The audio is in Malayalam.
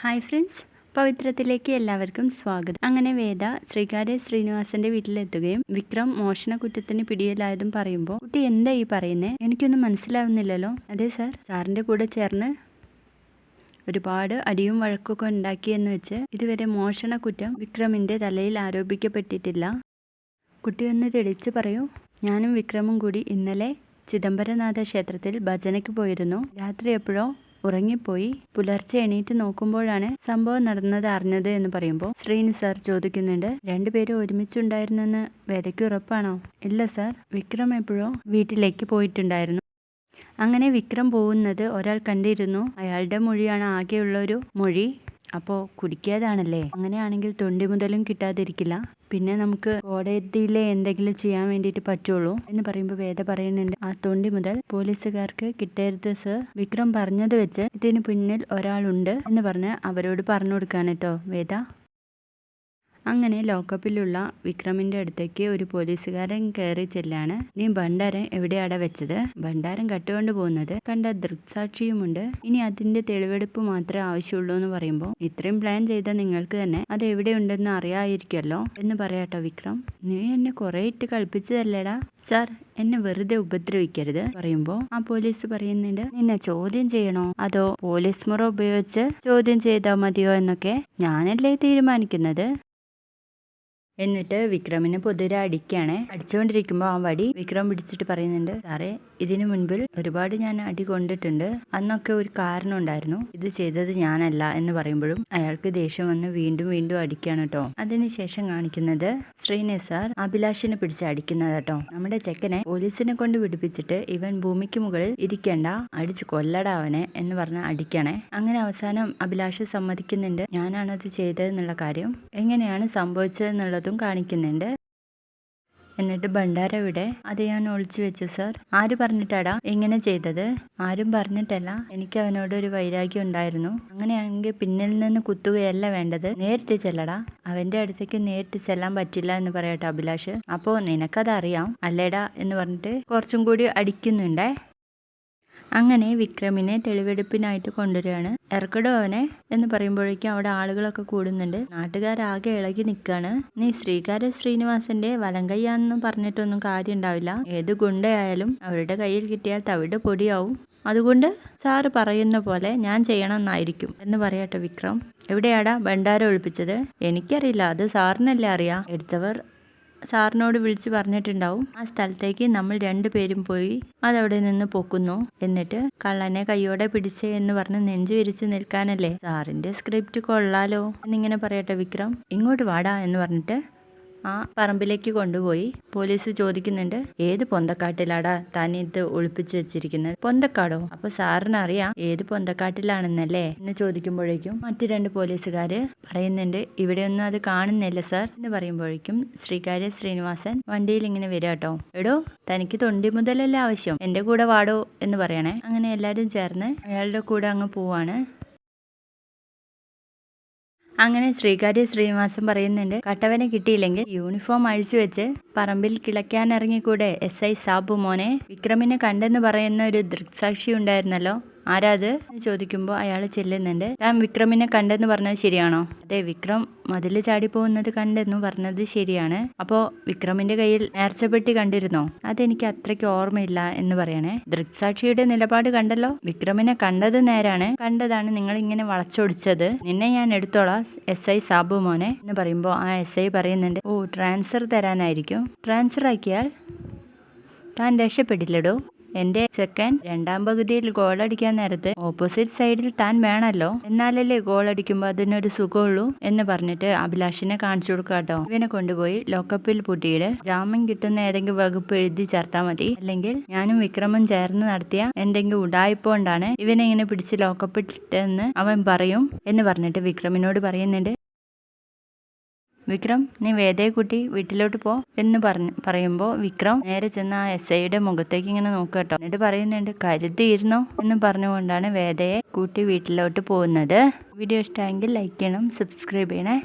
ഹായ് ഫ്രണ്ട്സ്, പവിത്രത്തിലേക്ക് എല്ലാവർക്കും സ്വാഗതം. അങ്ങനെ വേദ ശ്രീകാര്യ ശ്രീനിവാസന്റെ വീട്ടിലെത്തുകയും വിക്രം മോഷണക്കുറ്റത്തിന് പിടിയിലായതും പറയുമ്പോൾ, കുട്ടി എന്താ ഈ പറയുന്നേ? എനിക്കൊന്നും മനസ്സിലാവുന്നില്ലല്ലോ. അതെ സാർ, സാറിന്റെ കൂടെ ചേർന്ന് ഒരുപാട് അടിയും വഴക്കൊക്കെ ഉണ്ടാക്കിയെന്ന് വെച്ച് ഇതുവരെ മോഷണക്കുറ്റം വിക്രമിന്റെ തലയിൽ ആരോപിക്കപ്പെട്ടിട്ടില്ല. കുട്ടി ഒന്ന് തെളിച്ച് പറയൂ. ഞാനും വിക്രമും കൂടി ഇന്നലെ ചിദംബരനാഥ ക്ഷേത്രത്തിൽ ഭജനയ്ക്ക് പോയിരുന്നു. രാത്രി എപ്പോഴോ ഉറങ്ങിപ്പോയി. പുലർച്ചെ എണീറ്റ് നോക്കുമ്പോഴാണ് സംഭവം നടന്നത് അറിഞ്ഞത് എന്ന് പറയുമ്പോൾ ശ്രീനി സാർ ചോദിക്കുന്നുണ്ട്, രണ്ടുപേരും ഒരുമിച്ചുണ്ടായിരുന്നെന്ന് വേദയ്ക്ക് ഉറപ്പാണോ? ഇല്ല സാർ, വിക്രം എപ്പോഴോ വീട്ടിലേക്ക് പോയിട്ടുണ്ടായിരുന്നു. അങ്ങനെ വിക്രം പോകുന്നത് ഒരാൾ കണ്ടിരുന്നു. അയാളുടെ മൊഴിയാണ് ആകെയുള്ള ഒരു മൊഴി. അപ്പോൾ കുടിക്കാതാണല്ലേ? അങ്ങനെയാണെങ്കിൽ തൊണ്ടി മുതലും കിട്ടാതിരിക്കില്ല. പിന്നെ നമുക്ക് കോടതിയിലെ എന്തെങ്കിലും ചെയ്യാൻ വേണ്ടിയിട്ട് പറ്റുള്ളൂ എന്ന് പറയുമ്പോൾ വേദ പറയുന്നുണ്ട്, ആ തൊണ്ടി മുതൽ പോലീസുകാർക്ക് കിട്ടരുത് സർ. വിക്രം പറഞ്ഞത് വെച്ച് ഇതിന് പിന്നിൽ ഒരാളുണ്ട് എന്ന് പറഞ്ഞ് അവരോട് പറഞ്ഞു കൊടുക്കാൻ കേട്ടോ വേദ. അങ്ങനെ ലോക്കപ്പിലുള്ള വിക്രമിന്റെ അടുത്തേക്ക് ഒരു പോലീസുകാരൻ കയറി ചെല്ലാണ്. നീ ഭണ്ഡാരം എവിടെയാടാ വെച്ചത്? ഭണ്ഡാരം കട്ടുകൊണ്ട് പോകുന്നത് കണ്ട ദൃക്സാക്ഷിയുമുണ്ട്. ഇനി അതിന്റെ തെളിവെടുപ്പ് മാത്രമേ ആവശ്യമുള്ളൂ എന്ന് പറയുമ്പോൾ, ഇത്രയും പ്ലാൻ ചെയ്ത നിങ്ങൾക്ക് തന്നെ അത് എവിടെയുണ്ടെന്ന് അറിയാമായിരിക്കുമല്ലോ എന്ന് പറയാട്ടോ വിക്രം. നീ എന്നെ കുറെ ഇട്ട് കളിപ്പിച്ചതല്ലേടാ? സാർ, എന്നെ വെറുതെ ഉപദ്രവിക്കരുത് പറയുമ്പോൾ ആ പോലീസ് പറയുന്നുണ്ട്, നിന്നെ ചോദ്യം ചെയ്യണോ അതോ പോലീസ് മുറ ഉപയോഗിച്ച് ചോദ്യം ചെയ്താൽ മതിയോ എന്നൊക്കെ ഞാനല്ലേ തീരുമാനിക്കുന്നത്. എന്നിട്ട് വിക്രമിനെ പൊതുരെ അടിക്കുകയാണ്. അടിച്ചുകൊണ്ടിരിക്കുമ്പോൾ ആ വടി വിക്രം പിടിച്ചിട്ട് പറയുന്നുണ്ട്, സാറേ, ഇതിനു മുൻപിൽ ഒരുപാട് ഞാൻ അടി കൊണ്ടിട്ടുണ്ട്. അന്നൊക്കെ ഒരു കാരണം ഉണ്ടായിരുന്നു. ഇത് ചെയ്തത് ഞാനല്ല എന്ന് പറയുമ്പോഴും അയാൾക്ക് ദേഷ്യം വന്ന് വീണ്ടും വീണ്ടും അടിക്കുകയാണ് കേട്ടോ. അതിനുശേഷം കാണിക്കുന്നത് ശ്രീനി സാർ അഭിലാഷിനെ പിടിച്ച് അടിക്കുന്നത് കേട്ടോ. നമ്മുടെ ചെക്കനെ പോലീസിനെ കൊണ്ട് വിടിപ്പിച്ചിട്ട് ഇവൻ ഭൂമിക്ക് മുകളിൽ ഇരിക്കേണ്ട, അടിച്ച് കൊല്ലടാ അവനെ എന്ന് പറഞ്ഞ് അടിക്കണേ. അങ്ങനെ അവസാനം അഭിലാഷ് സമ്മതിക്കുന്നുണ്ട്, ഞാനാണത് ചെയ്തതെന്നുള്ള കാര്യം. എങ്ങനെയാണ് സംഭവിച്ചതെന്നുള്ളത് കാണിക്കുന്നുണ്ട്. എന്നിട്ട് ഭണ്ഡാരം ഇവിടെ? അത് ഞാൻ ഒളിച്ചു വെച്ചു സാർ. ആര് പറഞ്ഞിട്ടാടാ ഇങ്ങനെ ചെയ്തത്? ആരും പറഞ്ഞിട്ടല്ല, എനിക്ക് അവനോട് ഒരു വൈരാഗ്യം ഉണ്ടായിരുന്നു. അങ്ങനെയാണെങ്കിൽ പിന്നിൽ നിന്ന് കുത്തുകയല്ല വേണ്ടത്, നേരിട്ട് ചെല്ലടാ. അവന്റെ അടുത്തേക്ക് നേരിട്ട് ചെല്ലാൻ പറ്റില്ല എന്ന് പറയട്ടെ അഭിലാഷ്. അപ്പോ നിനക്കതറിയാം അല്ലേടാ എന്ന് പറഞ്ഞിട്ട് കുറച്ചും കൂടി അടിക്കുന്നുണ്ടേ. അങ്ങനെ വിക്രമിനെ തെളിവെടുപ്പിനായിട്ട് കൊണ്ടുവരികയാണ്. ഇറക്കടോ അവനെ എന്ന് പറയുമ്പോഴേക്കും അവിടെ ആളുകളൊക്കെ കൂടുന്നുണ്ട്. നാട്ടുകാരാകെ ഇളകി നിൽക്കുകയാണ്. നീ ശ്രീകാര്യ ശ്രീനിവാസന്റെ വലങ്കയ്യാണെന്നും പറഞ്ഞിട്ടൊന്നും കാര്യം ഉണ്ടാവില്ല. ഏത് ഗുണ്ടയായാലും അവരുടെ കയ്യിൽ കിട്ടിയാൽ തവിട് പൊടിയാവും. അതുകൊണ്ട് സാറ് പറയുന്ന പോലെ ഞാൻ ചെയ്യണമെന്നായിരിക്കും എന്ന് പറയട്ടെ വിക്രം. എവിടെയാടാ ഭണ്ഡാരം ഒളിപ്പിച്ചത്? എനിക്കറിയില്ല, അത് സാറിനല്ലേ അറിയാം. എടുത്തവർ സാറിനോട് വിളിച്ച് പറഞ്ഞിട്ടുണ്ടാവും. ആ സ്ഥലത്തേക്ക് നമ്മൾ രണ്ടുപേരും പോയി അതവിടെ നിന്ന് പൊക്കുന്നു. എന്നിട്ട് കള്ളനെ കയ്യോടെ പിടിച്ചേ എന്ന് പറഞ്ഞ് നെഞ്ചു വിരിച്ച് നിൽക്കാനല്ലേ? സാറിന്റെ സ്ക്രിപ്റ്റ് കൊള്ളാലോ എന്നിങ്ങനെ പറയട്ടെ വിക്രം. ഇങ്ങോട്ട് വാടാ എന്ന് പറഞ്ഞിട്ട് ആ പറമ്പിലേക്ക് കൊണ്ടുപോയി പോലീസ് ചോദിക്കുന്നുണ്ട്, ഏത് പൊന്തക്കാട്ടിലാടാ താൻ ഇത് ഒളിപ്പിച്ച് വെച്ചിരിക്കുന്നത്? പൊന്തക്കാടോ? അപ്പൊ സാറിന് അറിയാം ഏത് പൊന്തക്കാട്ടിലാണെന്നല്ലേ എന്ന് ചോദിക്കുമ്പോഴേക്കും മറ്റു രണ്ട് പോലീസുകാര് പറയുന്നുണ്ട്, ഇവിടെയൊന്നും അത് കാണുന്നില്ല സാർ എന്ന് പറയുമ്പോഴേക്കും ശ്രീകാര്യ ശ്രീനിവാസൻ വണ്ടിയിൽ ഇങ്ങനെ വരിക കേട്ടോ. എടോ, തനിക്ക് തൊണ്ടി മുതലല്ലേ ആവശ്യം, എന്റെ കൂടെ വാടോ എന്ന് പറയണേ. അങ്ങനെ എല്ലാരും ചേർന്ന് അയാളുടെ കൂടെ അങ്ങ് പോവാണ്. അങ്ങനെ ശ്രീകാര്യ ശ്രീനിവാസൻ പറയുന്നുണ്ട്, കട്ടവനെ കിട്ടിയില്ലെങ്കിൽ യൂണിഫോം അഴിച്ചു വെച്ച് പറമ്പിൽ കിളയ്ക്കാനിറങ്ങിക്കൂടെ SI സാബു മോനെ? വിക്രമിനെ കണ്ടെന്ന് പറയുന്ന ഒരു ദൃക്സാക്ഷി ഉണ്ടായിരുന്നല്ലോ, ആരാത് എന്ന് ചോദിക്കുമ്പോൾ അയാൾ ചെല്ലുന്നുണ്ട്. താൻ വിക്രമിനെ കണ്ടെന്ന് പറഞ്ഞത് ശരിയാണോ? അതെ, വിക്രം മതില് ചാടി പോകുന്നത് കണ്ടെന്ന് പറഞ്ഞത് ശരിയാണ്. അപ്പോ വിക്രമിന്റെ കയ്യിൽ നേർച്ചപ്പെട്ടി കണ്ടിരുന്നോ? അതെനിക്ക് അത്രയ്ക്ക് ഓർമ്മയില്ല എന്ന് പറയണേ. ദൃക്സാക്ഷിയുടെ നിലപാട് കണ്ടല്ലോ, വിക്രമിനെ കണ്ടത് നേരാണ്. കണ്ടതാണ് നിങ്ങൾ ഇങ്ങനെ വളച്ചൊടിച്ചത്. നിന്നെ ഞാൻ എടുത്തോളാം SI സാബു മോനെ എന്ന് പറയുമ്പോൾ ആ SI പറയുന്നുണ്ട്, ഓ, ട്രാൻസ്ഫർ തരാനായിരിക്കും. ട്രാൻസ്ഫർ ആക്കിയാൽ താൻ രക്ഷപ്പെടില്ലടോ. എന്റെ ചെക്കൻ രണ്ടാം പകുതിയിൽ ഗോളടിക്കാൻ നേരത്ത് ഓപ്പോസിറ്റ് സൈഡിൽ താൻ വേണമല്ലോ, എന്നാലല്ലേ ഗോളടിക്കുമ്പോൾ അതിനൊരു സുഖമുള്ളൂ എന്ന് പറഞ്ഞിട്ട് അഭിലാഷിനെ കാണിച്ചു കൊടുക്കാട്ടോ. ഇവനെ കൊണ്ടുപോയി ലോക്കപ്പിൽ പൂട്ടിയിട്ട് ജാമ്യം കിട്ടുന്ന ഏതെങ്കിലും വകുപ്പ് എഴുതി ചേർത്താൽ മതി. അല്ലെങ്കിൽ ഞാനും വിക്രമും ചേർന്ന് നടത്തിയ എന്തെങ്കിലും ഉടായ്പോണ്ടാണ് ഇവനെ ഇങ്ങനെ പിടിച്ച് ലോക്കപ്പിട്ടെന്ന് അവൻ പറയും എന്ന് പറഞ്ഞിട്ട് വിക്രമിനോട് പറയുന്നുണ്ട്, വിക്രം, നീ വേദയെ കൂട്ടി വീട്ടിലോട്ട് പോ എന്ന് പറയുമ്പോൾ വിക്രം നേരെ ചെന്ന് ആ SIയുടെ മുഖത്തേക്ക് ഇങ്ങനെ നോക്കട്ടോ. എന്നിട്ട് പറയുന്നുണ്ട്, കരുതിയിരുന്നോ എന്ന് പറഞ്ഞുകൊണ്ടാണ് വേദയെ കൂട്ടി വീട്ടിലോട്ട് പോകുന്നത്. വീഡിയോ ഇഷ്ടമെങ്കിൽ ലൈക്ക് ചെയ്യണം, സബ്സ്ക്രൈബ് ചെയ്യണേ.